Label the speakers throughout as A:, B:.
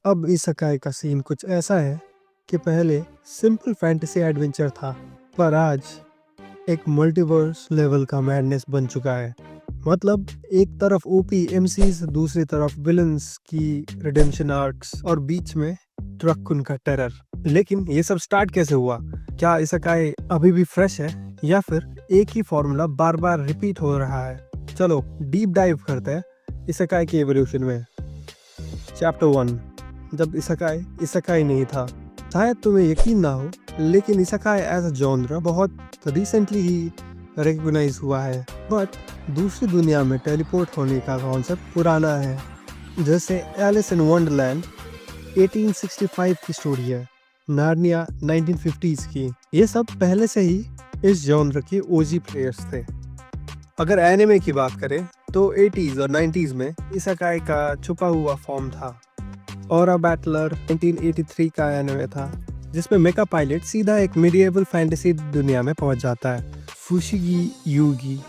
A: अब इसेकाई का सीन कुछ ऐसा है कि पहले सिंपल फैंटेसी एडवेंचर था, पर आज एक मल्टीवर्स लेवल का मैडनेस बन चुका है। मतलब एक तरफ ओपी एमसीज, दूसरी तरफ विलन्स की रिडेम्पशन आर्क्स और बीच में ट्रकुन का टेरर। लेकिन ये सब स्टार्ट कैसे हुआ? क्या इसेकाई अभी भी फ्रेश है या फिर एक ही फॉर्मूला बार बार रिपीट हो रहा है? चलो डीप डाइव करते हैं इसेकाई के एवोल्यूशन में। चैप्टर 1, जब इसेकाई इसेकाई नहीं था। शायद तुम्हें यकीन ना हो, लेकिन इसेकाई एज अ जॉनर बहुत रिसेंटली ही रिकॉग्नाइज हुआ है। बट दूसरी दुनिया में टेलीपोर्ट होने का कॉन्सेप्ट पुराना है। जैसे एलिस इन वंडरलैंड 1865 की स्टोरी है, नार्निया 1950s की। ये सब पहले से ही इस जॉनर के ओजी प्लेयर्स थे। अगर एनिमे की बात करें तो 80s और 90s में इसेकाई का छुपा हुआ फॉर्म था। ऑरा बैटलर 1983 का एनिमे था, जिसमें मेका पायलट सीधा एक मिडिएवल फैंटेसी दुनिया में पहुंच जाता है। फुशिगी यूगी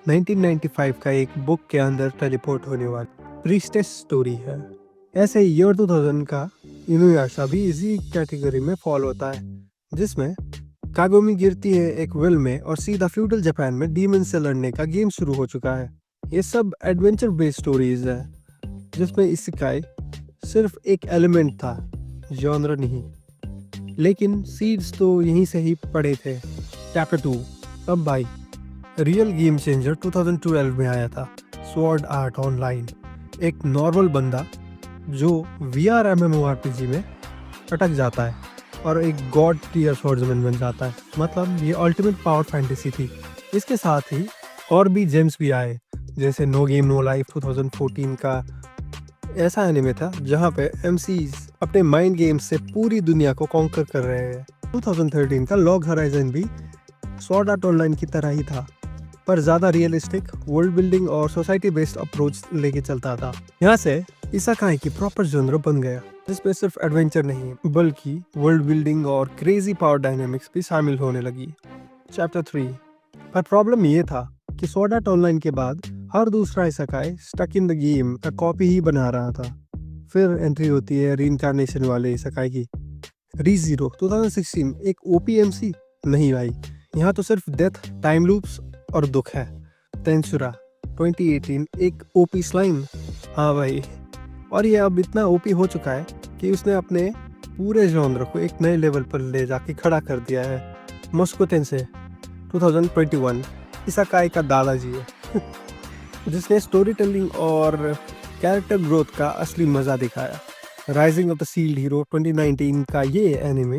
A: 1995 का एक बुक के अंदर टेलीपोर्ट होने वाली प्रीस्टेस स्टोरी है। ऐसे ही ईयर 2000 का इनुयाशा भी इसी कैटेगरी में फॉल होता है, जिसमें कागोमी गिरती है एक वेल में और सीधा फ्यूडल जापान में डीमन से लड़ने का गेम शुरू हो चुका है। ये सब एडवेंचर बेस्ड स्टोरीज है, जिसमें इसेकाई सिर्फ एक एलिमेंट था, जॉनर नहीं। लेकिन सीड्स तो यहीं से ही पड़े थे। चैप्टर 2, अब भाई रियल गेम चेंजर 2012 में आया था, स्वॉर्ड आर्ट ऑनलाइन। एक नॉर्मल बंदा जो VR MMORPG में अटक जाता है और एक गॉड टियर स्वॉर्ड्समैन बन जाता है। मतलब ये अल्टीमेट पावर फैंटेसी थी। इसके साथ ही और भी जेम्स भी आए, जैसे नो गेम नो लाइफ 2014 का ऐसा एनिमे था जहाँ पे MCs अपने माइंड गेम से पूरी दुनिया को कॉन्कर कर रहे हैं। 2013 का लॉग हराइजन भी स्वॉर्ड आर्ट ऑनलाइन की तरह ही था, पर ज़्यादा रियलिस्टिक वर्ल्ड बिल्डिंग और सोसाइटी बेस्ड अप्रोच लेके चलता था। यहाँ से इसेकाई की प्रॉपर जॉनर बन गया, जिसमें सिर्फ एडवेंचर नहीं बल्कि वर्ल्ड बिल्डिंग और क्रेजी पावर डायनामिक्स भी शामिल होने लगी। चैप्टर 3, पर प्रॉब्लम ये था कि स्वॉर्ड आर्ट ऑनलाइन के बाद हर दूसरा isekai stuck in the game का कॉपी ही बना रहा था। फिर एंट्री होती है रीइंकार्नेशन वाले इसेकाई की। रीज़ीरो 2016 एक OPMC नहीं भाई, यहाँ तो सिर्फ डेथ, टाइम लूप्स और दुख है। तेंसुरा 2018 एक OP स्लाइम। हाँ भाई, और ये अब इतना OP हो चुका है कि उसने अपने पूरे जॉनर को एक नए लेवल पर ले जाके खड़ा कर दिया है। मॉस्को टेंसे 2021 इसेकाई का दादाजी है जिसने स्टोरी टेलिंग और कैरेक्टर ग्रोथ का असली मजा दिखाया। Rising of the shield hero 2019 का ये एनिमे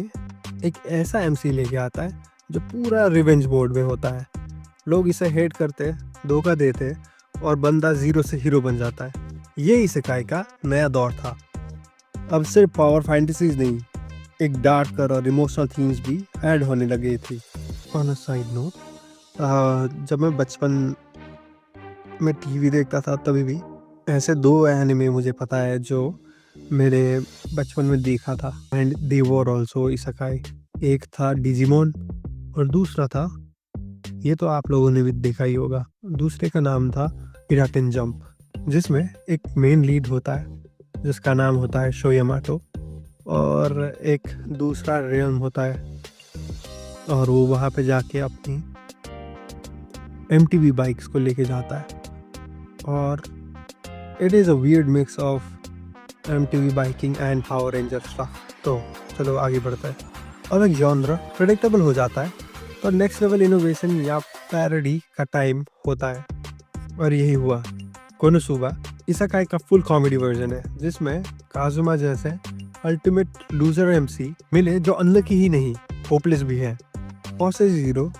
A: एक ऐसा MC लेके आता है जो पूरा रिवेंज मोड में होता है। लोग इसे हेट करते, धोखा देते और बंदा जीरो से हीरो बन जाता है। ये इसेकाई का नया दौर था। अब सिर्फ पावर फैंटेसीज नहीं, एक डार्कर और इमोशनल थीम्स भी ऐड होने लगे थी। ऑन अ साइड नोट, जब मैं बचपन में TV देखता था तभी भी ऐसे 2 एनिमे मुझे पता है जो मेरे बचपन में देखा था, and they were also isekai. एक था डिजिमोन और दूसरा था, ये तो आप लोगों ने भी देखा ही होगा, दूसरे का नाम था इराटेन जंप, जिसमें एक मेन लीड होता है जिसका नाम होता है शोयामाटो, और एक दूसरा रियल्म होता है और वो वहाँ पे जाके अपनी MTV बाइक्स को लेके जाता है। और it is a weird mix of MTV biking and power ranger stuff. तो चलो आगे बढ़ते हैं। अब एक जॉनर प्रेडिक्टेबल हो जाता है तो नेक्स्ट लेवल इनोवेशन या पैरोडी का टाइम होता है, और यही हुआ। कोनोसुबा इसेकाई का फुल कॉमेडी वर्जन है, जिसमें काजुमा जैसे अल्टीमेट लूजर MC मिले जो अनलकी ही नहीं, होपलेस भी है। फॉर्सेस ज़ीरो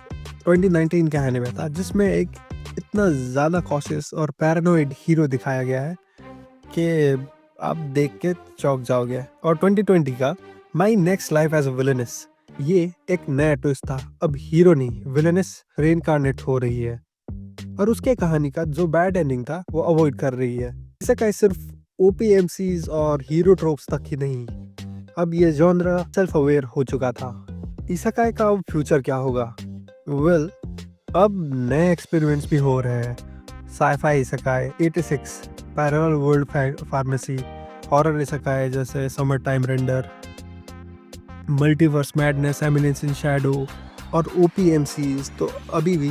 A: 2019 का एनिमे था, जिसमें एक इतना ज़्यादा कॉशियस और पैरानोइड हीरो दिखाया गया है कि आप देख के चौंक जाओगे। और 2020 का my next life as a villainess, ये एक नया ट्विस्ट था। अब हीरो नहीं, विलेनस रेनकार्नेट हो रही है और उसके कहानी का जो बैड एंडिंग था वो अवॉइड कर रही है। इसेकाई सिर्फ OPMCs और हीरो ट्रोप्स तक ही नहीं, अब ये जॉनर सेल्फ अवेयर हो चुका था। इसेकाई का अब फ्यूचर क्या होगा? वेल, अब नए एक्सपेरिमेंट्स भी हो रहे हैं। साईफाई इसेकाई 86 पैरेलल वर्ल्ड फार्मेसी हॉरर इसेकाई है जैसे summer time render, multiverse madness, eminence in shadow और ओपीएमसीज तो अभी भी